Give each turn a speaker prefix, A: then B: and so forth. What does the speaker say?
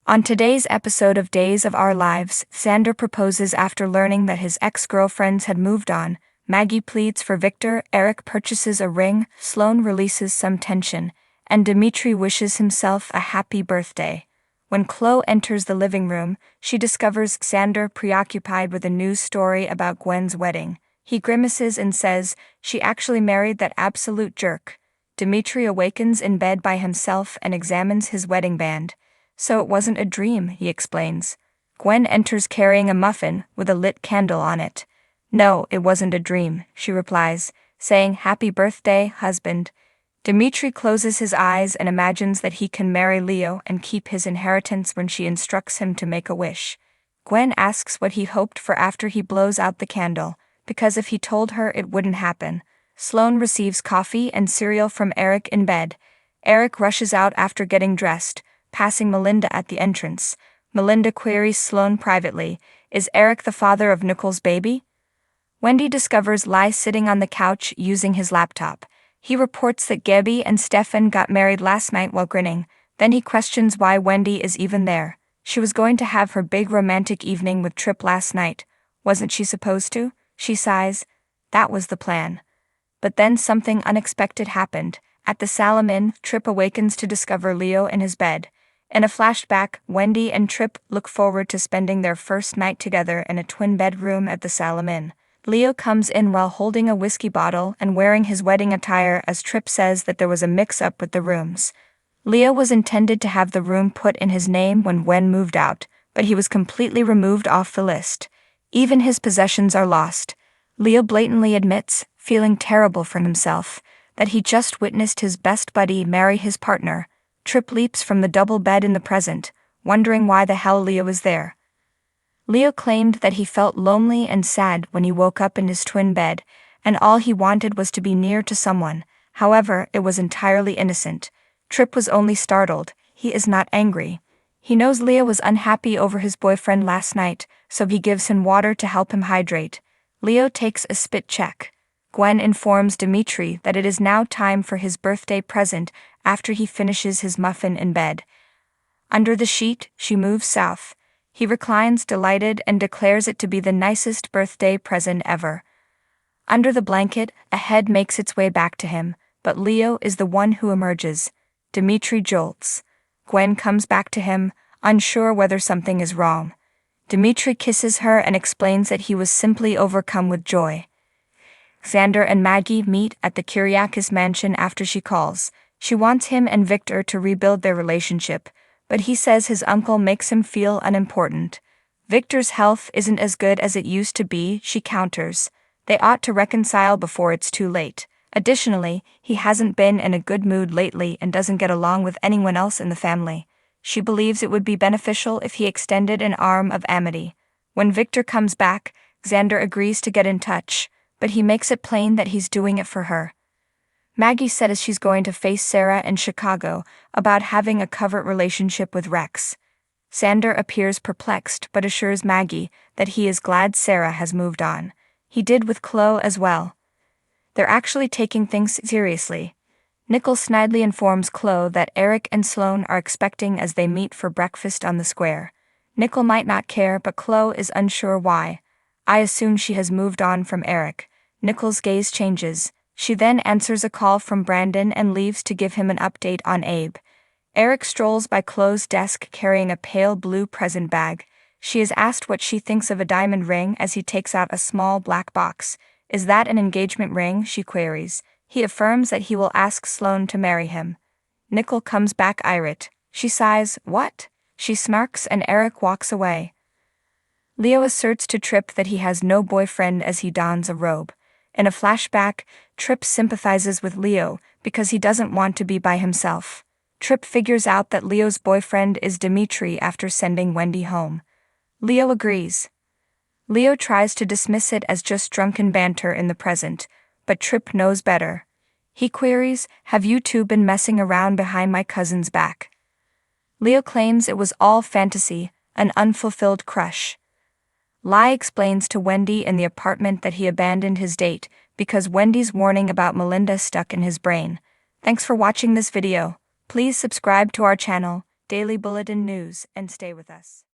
A: On today's episode of Days of Our Lives, Xander proposes after learning that his ex-girlfriends had moved on. Maggie pleads for Victor, Eric purchases a ring, Sloane releases some tension, and Dimitri wishes himself a happy birthday. When Chloe enters the living room, she discovers Xander preoccupied with a news story about Gwen's wedding. He grimaces and says, "She actually married that absolute jerk." Dimitri awakens in bed by himself and examines his wedding band. "So it wasn't a dream," he explains. Gwen enters carrying a muffin with a lit candle on it. "No, it wasn't a dream," she replies, saying, "Happy birthday, husband." Dimitri closes his eyes and imagines that he can marry Leo and keep his inheritance when she instructs him to make a wish. Gwen asks what he hoped for after he blows out the candle, because if he told her it wouldn't happen. Sloane receives coffee and cereal from Eric in bed. Eric rushes out after getting dressed, passing Melinda at the entrance. Melinda queries Sloane privately, "Is Eric the father of Nicole's baby?" Wendy discovers Lai sitting on the couch using his laptop. He reports that Gabby and Stefan got married last night while grinning. Then he questions why Wendy is even there. She was going to have her big romantic evening with Tripp last night. Wasn't she supposed to? She sighs. That was the plan. But then something unexpected happened. At the Salem Inn, Tripp awakens to discover Leo in his bed. In a flashback, Wendy and Tripp look forward to spending their first night together in a twin bedroom at the Salem Inn. Leo comes in while holding a whiskey bottle and wearing his wedding attire as Tripp says that there was a mix-up with the rooms. Leo was intended to have the room put in his name when Gwen moved out, but he was completely removed off the list. Even his possessions are lost. Leo blatantly admits, feeling terrible for himself, that he just witnessed his best buddy marry his partner. Tripp leaps from the double bed in the present, wondering why the hell Leo was there. Leo claimed that he felt lonely and sad when he woke up in his twin bed, and all he wanted was to be near to someone. However, it was entirely innocent. Tripp was only startled. He is not angry. He knows Leo was unhappy over his boyfriend last night, so he gives him water to help him hydrate. Leo takes a spit check. Gwen informs Dimitri that it is now time for his birthday present after he finishes his muffin in bed. Under the sheet, she moves south. He reclines delighted and declares it to be the nicest birthday present ever. Under the blanket, a head makes its way back to him, but Leo is the one who emerges. Dimitri jolts. Gwen comes back to him, unsure whether something is wrong. Dimitri kisses her and explains that he was simply overcome with joy. Xander and Maggie meet at the Kyriakis mansion after she calls. She wants him and Victor to rebuild their relationship, but he says his uncle makes him feel unimportant. Victor's health isn't as good as it used to be, she counters. They ought to reconcile before it's too late. Additionally, he hasn't been in a good mood lately and doesn't get along with anyone else in the family. She believes it would be beneficial if he extended an arm of amity. When Victor comes back, Xander agrees to get in touch, but he makes it plain that he's doing it for her. Maggie says she's going to face Sarah in Chicago about having a covert relationship with Rex. Xander appears perplexed but assures Maggie that he is glad Sarah has moved on. He did with Chloe as well. They're actually taking things seriously. Nicole snidely informs Chloe that Eric and Sloane are expecting as they meet for breakfast on the square. Nicole might not care, but Chloe is unsure why. "I assume she has moved on from Eric." Nicole's gaze changes. She then answers a call from Brandon and leaves to give him an update on Abe. Eric strolls by Chloe's desk carrying a pale blue present bag. She is asked what she thinks of a diamond ring as he takes out a small black box. "Is that an engagement ring?" she queries. He affirms that he will ask Sloane to marry him. Nicole comes back irate. She sighs, "What?" She smirks and Eric walks away. Leo asserts to Tripp that he has no boyfriend as he dons a robe. In a flashback, Tripp sympathizes with Leo because he doesn't want to be by himself. Tripp figures out that Leo's boyfriend is Dimitri after sending Wendy home. Leo agrees. Leo tries to dismiss it as just drunken banter in the present, but Tripp knows better. He queries, "Have you two been messing around behind my cousin's back?" Leo claims it was all fantasy, an unfulfilled crush. Lai explains to Wendy in the apartment that he abandoned his date because Wendy's warning about Melinda stuck in his brain. Thanks for watching this video. Please subscribe to our channel. Daily Bulletin News, and stay with us.